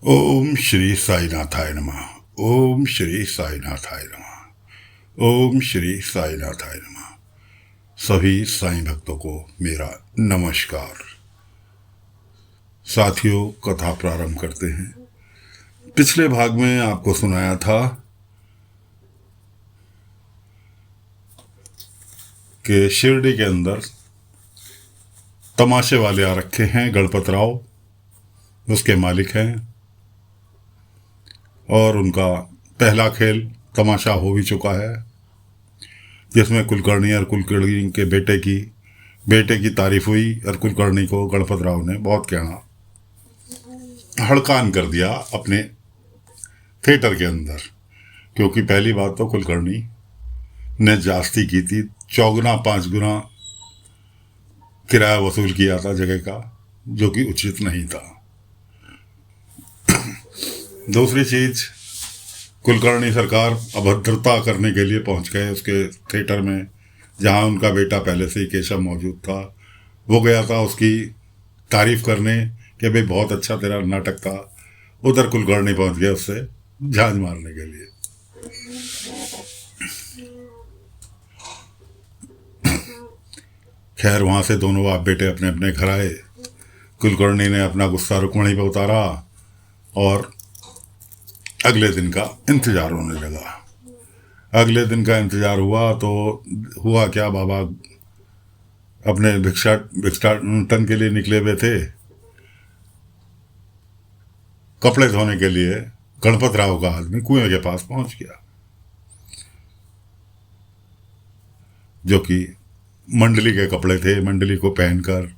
ओम श्री साईनाथाय नमः। ओम श्री साईनाथाय नमः। ओम श्री साईनाथाय नमः। सभी साईं भक्तों को मेरा नमस्कार। साथियों, कथा प्रारंभ करते हैं। पिछले भाग में आपको सुनाया था कि शिरडी के अंदर तमाशे वाले आ रखे हैं। गणपत राव उसके मालिक हैं और उनका पहला खेल तमाशा हो भी चुका है, जिसमें कुलकर्णी और कुलकर्णी के बेटे की तारीफ हुई और कुलकर्णी को गणपत राव ने बहुत कहना हड़कान कर दिया अपने थिएटर के अंदर, क्योंकि पहली बात तो कुलकर्णी ने जास्ती की थी, 4 गुना किराया वसूल किया था जगह का, जो कि उचित नहीं था। दूसरी चीज, कुलकर्णी सरकार अभद्रता करने के लिए पहुंच गए उसके थिएटर में, जहां उनका बेटा पहले से ही केशव मौजूद था। वो गया था उसकी तारीफ करने कि भाई बहुत अच्छा तेरा नाटक था। उधर कुलकर्णी पहुंच गया उससे झांझ मारने के लिए। खैर, वहां से दोनों बाप बेटे अपने अपने घर आए। कुलकर्णी ने अपना गुस्सा रुक्मणी पर उतारा और अगले दिन का इंतजार होने लगा। अगले दिन का इंतजार हुआ तो हुआ क्या, बाबा अपने भिक्षाटन के लिए निकले हुए थे कपड़े धोने के लिए। गणपत राव का आदमी कुएं के पास पहुंच गया, जो कि मंडली के कपड़े थे। मंडली को पहनकर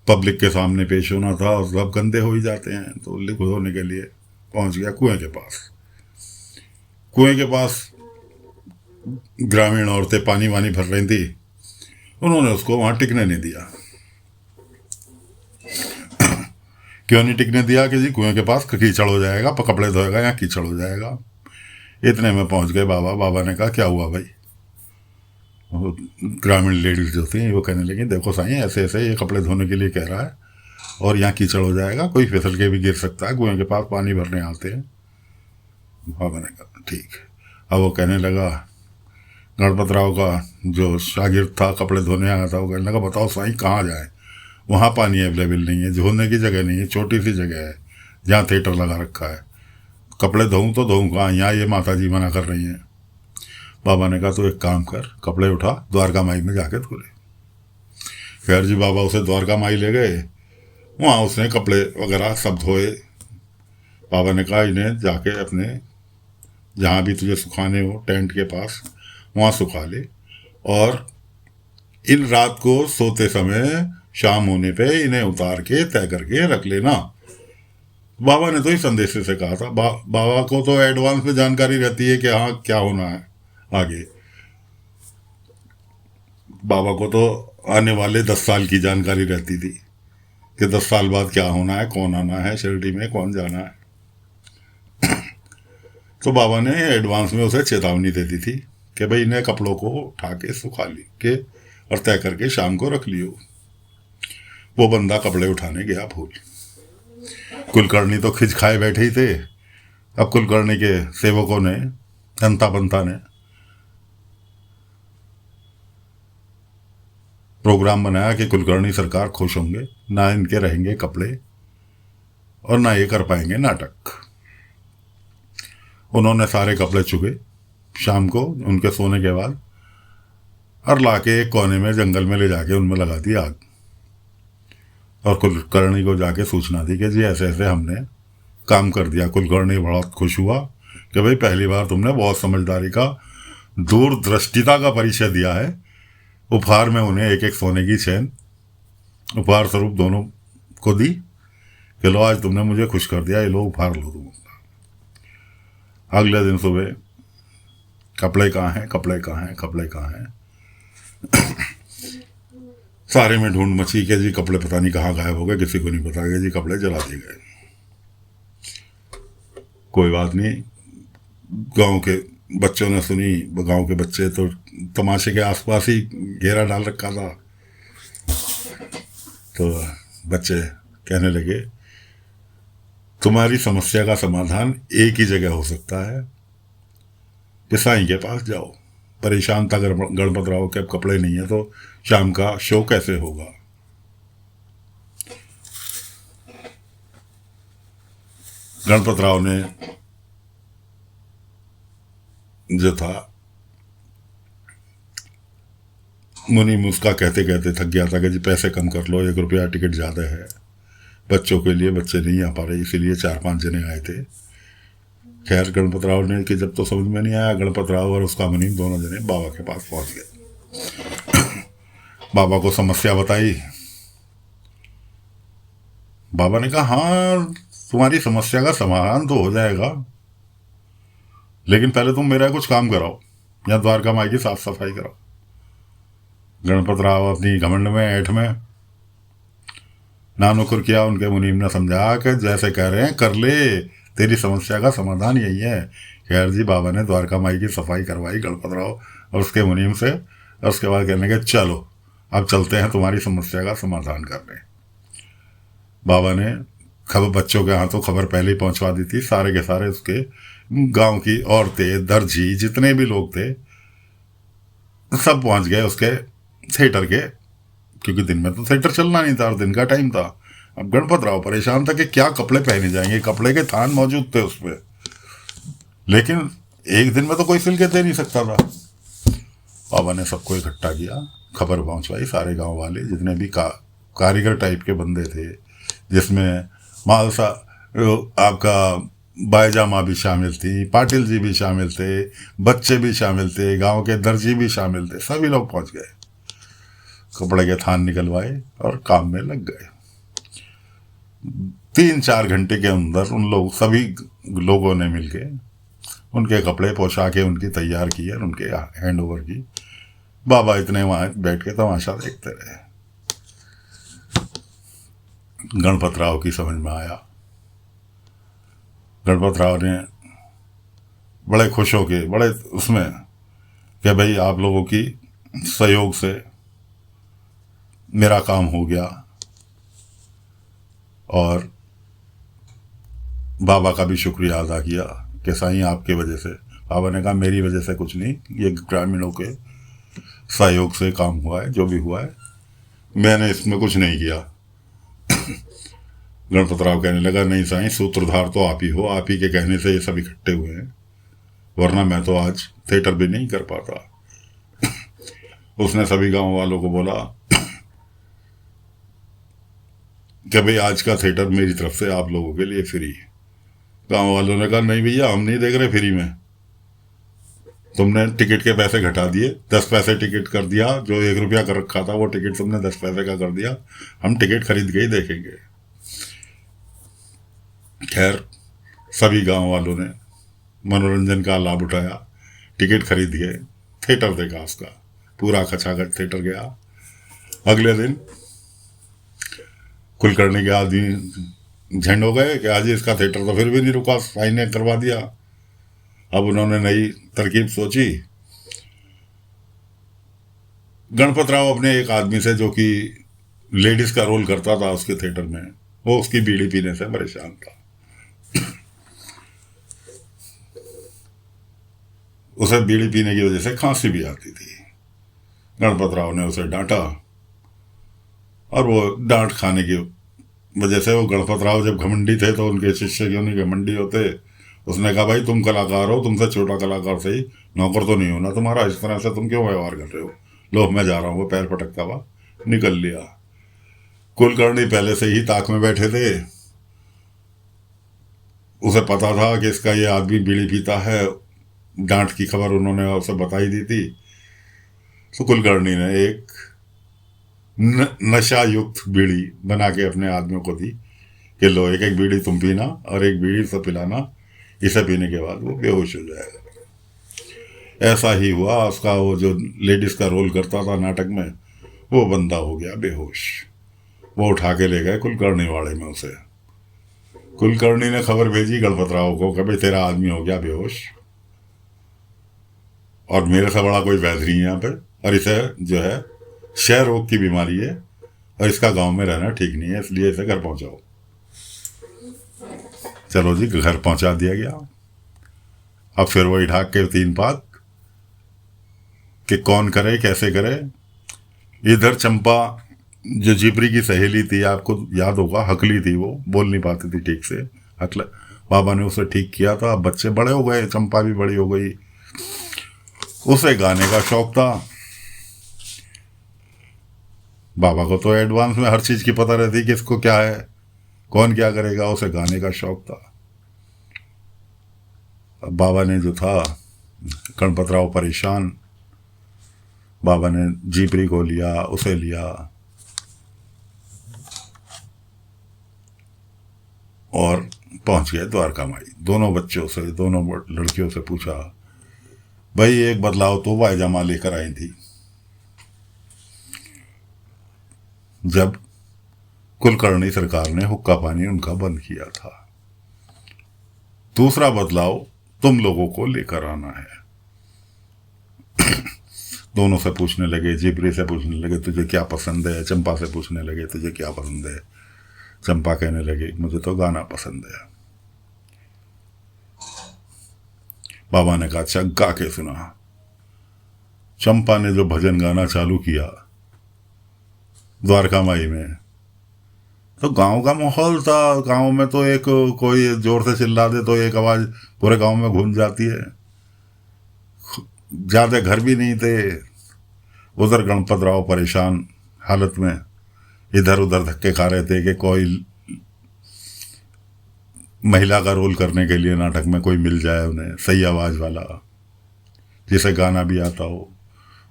पब्लिक के सामने पेश होना था और सब गंदे हो ही जाते हैं, तो लिख धोने के लिए पहुंच गया कुएं के पास। कुएं के पास ग्रामीण औरतें पानी वानी भर रही थी, उन्होंने उसको वहां टिकने नहीं दिया। क्यों नहीं टिकने दिया? कि जी कुएं के पास कीचड़ हो जाएगा, कपड़े धोएगा या कीचड़ हो जाएगा। इतने में पहुंच गए बाबा। बाबा ने कहा क्या हुआ भाई? वो ग्रामीण लेडीज जो थी वो कहने लगी, देखो साईं, ऐसे ऐसे ये कपड़े धोने के लिए कह रहा है और यहाँ कीचड़ हो जाएगा, कोई फिसल के भी गिर सकता है, कुएं के पास पानी भरने आते हैं। बाबा ने कहा ठीक। अब वो कहने लगा, गणपत राव का जो शागिर्द था कपड़े धोने आया था, वो कहने लगा, बताओ साईं कहाँ जाए? वहाँ पानी अवेलेबल नहीं है, धोने की जगह नहीं है, छोटी सी जगह है जहाँ थिएटर लगा रखा है। कपड़े धोऊँ तो धोऊँ कहाँ? यहाँ ये माता जी मना कर रही हैं। बाबा ने कहा तो एक काम कर, कपड़े उठा, द्वारका माई में जाके धो ले। खैर जी, बाबा उसे द्वारका माई ले गए। वहाँ उसने कपड़े वगैरह सब धोए। बाबा ने कहा इन्हें जाके अपने जहाँ भी तुझे सुखाने हो टेंट के पास वहाँ सुखा ले, और इन रात को सोते समय शाम होने पे इन्हें उतार के तय करके रख लेना। बाबा ने तो इस संदेश से कहा था। बाबा को तो एडवांस में जानकारी रहती है कि हाँ क्या होना है आगे। बाबा को तो आने वाले 10 साल की जानकारी रहती थी कि 10 साल बाद क्या होना है, कौन आना है शिरडी में, कौन जाना है। तो बाबा ने एडवांस में उसे चेतावनी दे दी थी कि भाई इन्हें कपड़ों को उठा के सुखा ली के और तय करके शाम को रख लियो। वो बंदा कपड़े उठाने गया भूल। कुलकर्णी तो खिंच खाए बैठे ही थे। अब कुलकर्णी के सेवकों ने, अंता बंता ने प्रोग्राम बनाया कि कुलकर्णी सरकार खुश होंगे, ना इनके रहेंगे कपड़े और ना ये कर पाएंगे नाटक। उन्होंने सारे कपड़े चुगे शाम को उनके सोने के बाद, और लाके एक कोने में जंगल में ले जाके उनमें लगा दी आग, और कुलकर्णी को जाके सूचना दी कि जी ऐसे ऐसे हमने काम कर दिया। कुलकर्णी बहुत खुश हुआ कि भाई पहली बार तुमने बहुत समझदारी का, दूरदृष्टिता का परिचय दिया है। उपहार में उन्हें एक एक सोने की चैन उपहार स्वरूप दोनों को दी कि लो आज तुमने मुझे खुश कर दिया, ये लो उपहार लो तुम। अगले दिन सुबह कपड़े कहाँ हैं, कपड़े कहाँ हैं, कपड़े कहाँ हैं? सारे में ढूंढ मची के जी कपड़े पता नहीं कहाँ गायब हो गए, किसी को नहीं पता कि जी कपड़े जला दिए गए। कोई बात नहीं, गांव के बच्चों ने सुनी। गांव के बच्चे तो तमाशे के आसपास ही घेरा डाल रखा था, तो बच्चे कहने लगे तुम्हारी समस्या का समाधान एक ही जगह हो सकता है कि साईं के पास जाओ। परेशान था गणपत राव के, अब कपड़े नहीं है तो शाम का शो कैसे होगा। गणपत राव ने जो था, मुनीम उसका कहते कहते थक गया था कि जी पैसे कम कर लो, 1 रुपया टिकट ज़्यादा है बच्चों के लिए, बच्चे नहीं आ पा रहे, इसीलिए 4-5 जने आए थे। खैर गणपत राव ने कि जब तो समझ में नहीं आया, गणपत राव और उसका मुनीम दोनों जने बाबा के पास पहुंच गए। बाबा को समस्या बताई। बाबा ने कहा हाँ तुम्हारी समस्या का समाधान तो हो जाएगा, लेकिन पहले तुम मेरा कुछ काम कराओ, या द्वारका माई की साफ सफाई कराओ। गणपत राव अपनी घमंड में, ऐठ में नानुकुर किया। उनके मुनीम ने समझा कि जैसे कह रहे हैं कर ले, तेरी समस्या का समाधान यही है। खैर जी बाबा ने द्वारका माई की सफाई करवाई गणपत राव और उसके मुनीम से, और उसके बाद कहने के चलो अब चलते हैं तुम्हारी समस्या का समाधान करने। बाबा ने खबर बच्चों के हाथों खबर पहले ही पहुंचवा दी थी। सारे के सारे उसके गांव की औरतें, दर्जी, जितने भी लोग थे सब पहुंच गए उसके थिएटर के, क्योंकि दिन में तो थिएटर चलना नहीं था और दिन का टाइम था। अब गणपत राव परेशान था कि क्या कपड़े पहने जाएंगे, कपड़े के थान मौजूद थे उसमें, लेकिन एक दिन में तो कोई सिल के दे नहीं सकता था। बाबा ने सबको इकट्ठा किया, खबर पहुंचवाई। सारे गांव वाले जितने भी कारीगर टाइप के बंदे थे, जिसमें मालसा आपका बायजामा भी शामिल थी, पाटिल जी भी शामिल थे, बच्चे भी शामिल थे, गांव के दर्जी भी शामिल थे, सभी लोग पहुंच गए। कपड़े के थान निकलवाए और काम में लग गए। 3-4 घंटे के अंदर उन लोग सभी लोगों ने मिलके उनके कपड़े पोशाकें उनकी तैयार की और उनके हैंड ओवर की। बाबा इतने वहां बैठ के तमाशा देखते रहे। गणपत राव की समझ में आया। गणपत राव ने बड़े खुश हो के, बड़े उसमें कि भाई आप लोगों की सहयोग से मेरा काम हो गया, और बाबा का भी शुक्रिया अदा किया कि साईं आपके वजह से। बाबा ने कहा मेरी वजह से कुछ नहीं, ये ग्रामीणों के सहयोग से काम हुआ है, जो भी हुआ है मैंने इसमें कुछ नहीं किया। गणपत राव कहने लगा नहीं साईं, सूत्रधार तो आप ही हो, आप ही के कहने से ये सब इकट्ठे हुए हैं, वरना मैं तो आज थिएटर भी नहीं कर पाता। उसने सभी गांव वालों को बोला कि भाई आज का थिएटर मेरी तरफ से आप लोगों के लिए फ्री। गांव वालों ने कहा नहीं भैया हम नहीं देख रहे फ्री में, तुमने टिकट के पैसे घटा दिए, 10 पैसे टिकट कर दिया, जो 1 रुपया कर रखा था वो टिकट तुमने 10 पैसे का कर दिया, हम टिकट खरीद के ही देखेंगे। खैर सभी गांव वालों ने मनोरंजन का लाभ उठाया, टिकट खरीद के थिएटर देखा, उसका पूरा खचाखच थिएटर गया। अगले दिन कुलकर्णी के आदमी झंड हो गए कि आज इसका थिएटर तो फिर भी नहीं रुका, साईं ने करवा दिया। अब उन्होंने नई तरकीब सोची। गणपत राव अपने एक आदमी से, जो कि लेडीज का रोल करता था उसके थिएटर में, वो उसकी बीड़ी पीने से परेशान था। उसे बीड़ी पीने की वजह से खांसी भी आती थी। गणपत राव ने उसे डांटा, और वो डांट खाने की वजह से, वो गणपत राव जब घमंडी थे तो उनके शिष्य क्यों नहीं घमंडी होते। उसने कहा भाई तुम कलाकार हो, तुमसे छोटा कलाकार सही, नौकर तो नहीं होना तुम्हारा, इस तरह से तुम क्यों व्यवहार कर रहे हो, लो मैं जा रहा हूँ। वो पैर पटकता हुआ निकल लिया। कुलकर्णी पहले से ही ताक में बैठे थे, उसे पता था कि इसका ये आदमी बीड़ी पीता है, डांट की खबर उन्होंने उसे बताई दी थी। तो कुलकर्णी ने एक नशा युक्त बीड़ी बना के अपने आदमियों को दी कि लो एक एक बीड़ी तुम पीना और एक बीड़ी से पिलाना, इसे पीने के बाद वो बेहोश हो जाएगा। ऐसा ही हुआ। उसका वो जो लेडीज का रोल करता था नाटक में, वो बंदा हो गया बेहोश। वो उठा के ले गए कुलकर्णी वाड़े में उसे। कुलकर्णी ने खबर भेजी गणपत राव को कि भाई तेरा आदमी हो गया बेहोश, और मेरे से बड़ा कोई वैद्य नहीं है यहाँ पे, और इसे जो है क्षय रोग की बीमारी है, और इसका गांव में रहना ठीक नहीं है, इसलिए इसे घर पहुंचाओ। चलो जी घर पहुंचा दिया गया। अब फिर वही ढाक के 3 पात कि कौन करे कैसे करे। इधर चंपा जो जिपरी की सहेली थी, आपको याद होगा, हकली थी, वो बोल नहीं पाती थी ठीक से। हकला बाबा ने उसे ठीक किया था। अब बच्चे बड़े हो गए, चंपा भी बड़ी हो गई, उसे गाने का शौक था। बाबा को तो एडवांस में हर चीज की पता रहती किसको क्या है, कौन क्या करेगा, उसे गाने का शौक था। अब बाबा ने जो था, गणपतराव परेशान, बाबा ने जीपरी को लिया, उसे लिया और पहुंच गए द्वारका माई। दोनों बच्चों से, दोनों लड़कियों से पूछा, भाई एक बदलाव तो वायजामा लेकर आई थी जब कुलकर्णी सरकार ने हुक्का पानी उनका बंद किया था। दूसरा बदलाव तुम लोगों को लेकर आना है। दोनों से पूछने लगे, जिपरी से पूछने लगे तुझे क्या पसंद है, चंपा से पूछने लगे तुझे क्या पसंद है। चंपा कहने लगी मुझे तो गाना पसंद है। बाबा ने कहा अच्छा गा के सुना। चंपा ने जो भजन गाना चालू किया द्वारका माई में, तो गांव का माहौल था। गांव में तो एक कोई जोर से चिल्ला दे तो एक आवाज पूरे गांव में गूंज जाती है। ज्यादा घर भी नहीं थे। उधर गणपतराव परेशान हालत में इधर उधर धक्के खा रहे थे कि कोई महिला का रोल करने के लिए नाटक में कोई मिल जाए उन्हें, सही आवाज वाला, जिसे गाना भी आता हो।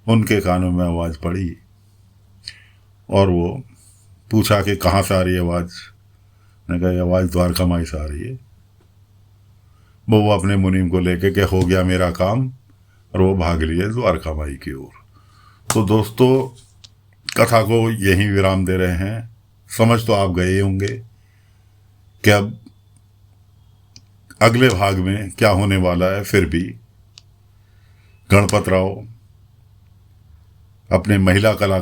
उनके कानों में आवाज पड़ी और वो पूछा कि कहाँ से आ रही है आवाज। ने कहा आवाज द्वारका माई से आ रही है। वो अपने मुनीम को लेके के हो गया मेरा काम, और वो भाग लिए द्वारका माई की ओर। तो दोस्तों कथा को यहीं विराम दे रहे हैं। समझ तो आप गए होंगे कि अब अगले भाग में क्या होने वाला है। फिर भी गणपतराव अपने महिला कला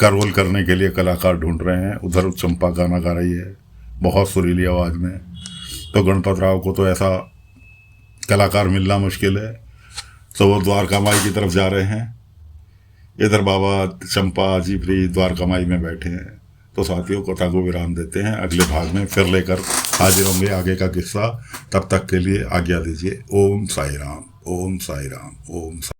का रोल करने के लिए कलाकार ढूंढ रहे हैं। उधर चंपा गाना गा रही है बहुत सुरीली आवाज में। तो गणपतराव को तो ऐसा कलाकार मिलना मुश्किल है, तो वो द्वारका माई की तरफ जा रहे हैं। इधर बाबा, चंपा, जिपरी द्वारका माई में बैठे हैं। तो साथियों कथा को विराम देते हैं। अगले भाग में फिर लेकर हाजिर होंगे आगे का किस्सा। तब तक के लिए आज्ञा दीजिए। ओम साई राम, ओम साई राम, ओम साई।